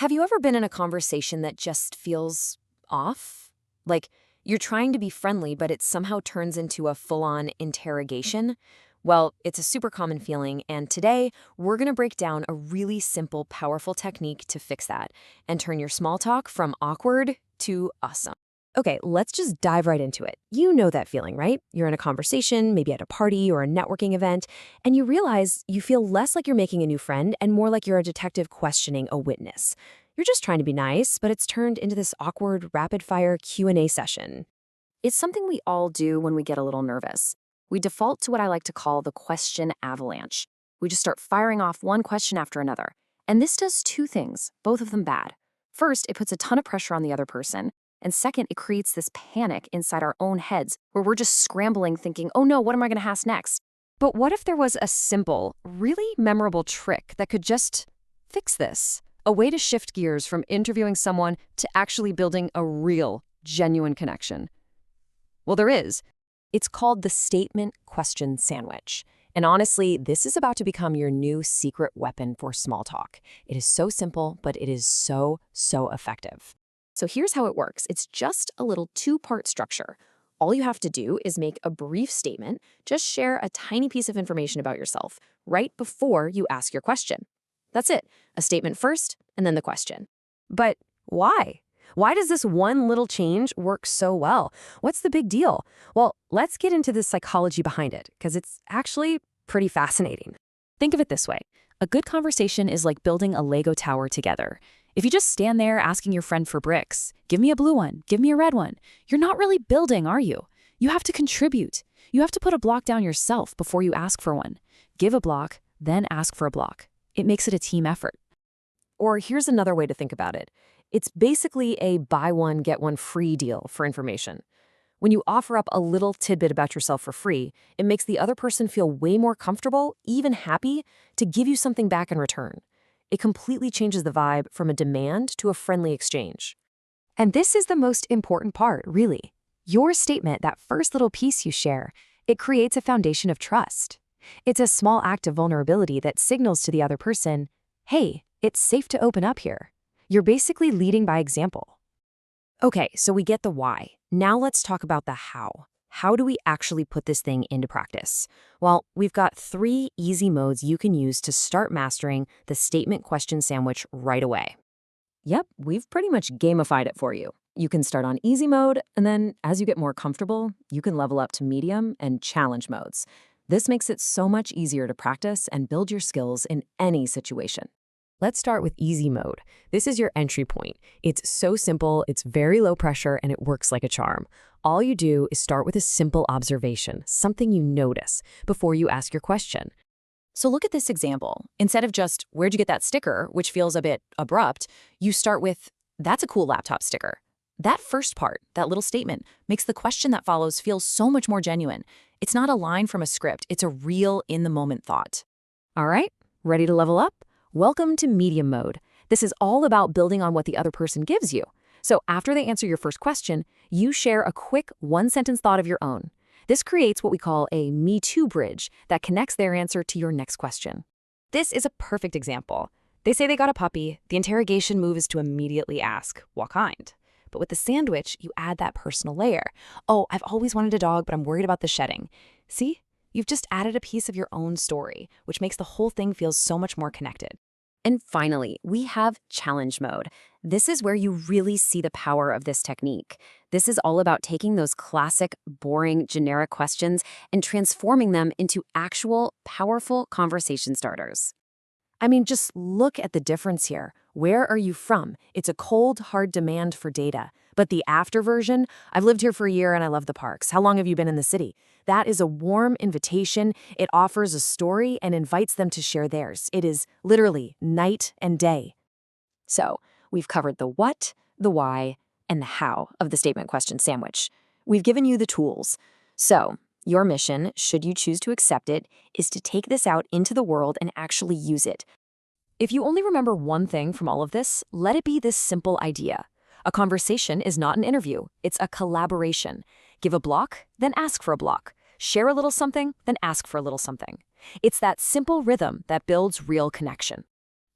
Have you ever been in a conversation that just feels off? Like you're trying to be friendly, but it somehow turns into a full-on interrogation? Well, it's a super common feeling, and today we're going to break down a really simple, powerful technique to fix that and turn your small talk from awkward to awesome. Okay, let's just dive right into it. You know that feeling, right? You're in a conversation, maybe at a party or a networking event, and you realize you feel less like you're making a new friend and more like you're a detective questioning a witness. You're just trying to be nice, but it's turned into this awkward, rapid-fire Q&A session. It's something we all do when we get a little nervous. We default to what I like to call the question avalanche. We just start firing off one question after another. And this does two things, both of them bad. First, it puts a ton of pressure on the other person. And second, it creates this panic inside our own heads where we're just scrambling thinking, oh no, what am I going to ask next? But what if there was a simple, really memorable trick that could just fix this? A way to shift gears from interviewing someone to actually building a real, genuine connection. Well, there is. It's called the statement question sandwich. And honestly, this is about to become your new secret weapon for small talk. It is so simple, but it is so effective. So here's how it works. It's just a little two-part structure. All you have to do is make a brief statement, just share a tiny piece of information about yourself right before you ask your question. That's it. A statement first, and then the question. But why? Why does this one little change work so well? What's the big deal? Well, let's get into the psychology behind it, because it's actually pretty fascinating. Think of it this way. A good conversation is like building a Lego tower together. If you just stand there asking your friend for bricks, give me a blue one, give me a red one, you're not really building, are you? You have to contribute. You have to put a block down yourself before you ask for one. Give a block, then ask for a block. It makes it a team effort. Or here's another way to think about it. It's basically a buy one, get one free deal for information. When you offer up a little tidbit about yourself for free, it makes the other person feel way more comfortable, even happy, to give you something back in return. It completely changes the vibe from a demand to a friendly exchange. And this is the most important part, really. Your statement, that first little piece you share, it creates a foundation of trust. It's a small act of vulnerability that signals to the other person, hey, it's safe to open up here. You're basically leading by example. Okay, so we get the why. Now let's talk about the how. How do we actually put this thing into practice? Well, we've got 3 easy modes you can use to start mastering the statement question sandwich right away. Yep, we've pretty much gamified it for you. You can start on easy mode, and then as you get more comfortable, you can level up to medium and challenge modes. This makes it so much easier to practice and build your skills in any situation. Let's start with easy mode. This is your entry point. It's so simple, it's very low pressure, and it works like a charm. All you do is start with a simple observation, something you notice, before you ask your question. So look at this example. Instead of just, where'd you get that sticker, which feels a bit abrupt, you start with, that's a cool laptop sticker. That first part, that little statement, makes the question that follows feel so much more genuine. It's not a line from a script, it's a real in-the-moment thought. All right, ready to level up? Welcome to medium mode. This is all about building on what the other person gives you. So after they answer your first question, you share a quick one-sentence thought of your own. This creates what we call a Me Too bridge that connects their answer to your next question. This is a perfect example. They say they got a puppy. The interrogation move is to immediately ask, what kind? But with the sandwich, you add that personal layer. Oh, I've always wanted a dog, but I'm worried about the shedding. See? You've just added a piece of your own story, which makes the whole thing feel so much more connected. And finally, we have challenge mode. This is where you really see the power of this technique. This is all about taking those classic, boring, generic questions and transforming them into actual, powerful conversation starters. I mean, just look at the difference here. Where are you from? It's a cold, hard demand for data. But the after version, I've lived here for a year and I love the parks. How long have you been in the city? That is a warm invitation. It offers a story and invites them to share theirs. It is literally night and day. So we've covered the what, the why, and the how of the statement question sandwich. We've given you the tools. So your mission, should you choose to accept it, is to take this out into the world and actually use it. If you only remember one thing from all of this, let it be this simple idea. A conversation is not an interview, it's a collaboration. Give a block, then ask for a block. Share a little something, then ask for a little something. It's that simple rhythm that builds real connection.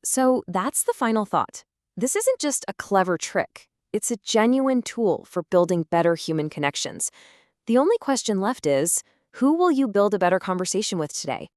So that's the final thought. This isn't just a clever trick. It's a genuine tool for building better human connections. The only question left is, who will you build a better conversation with today?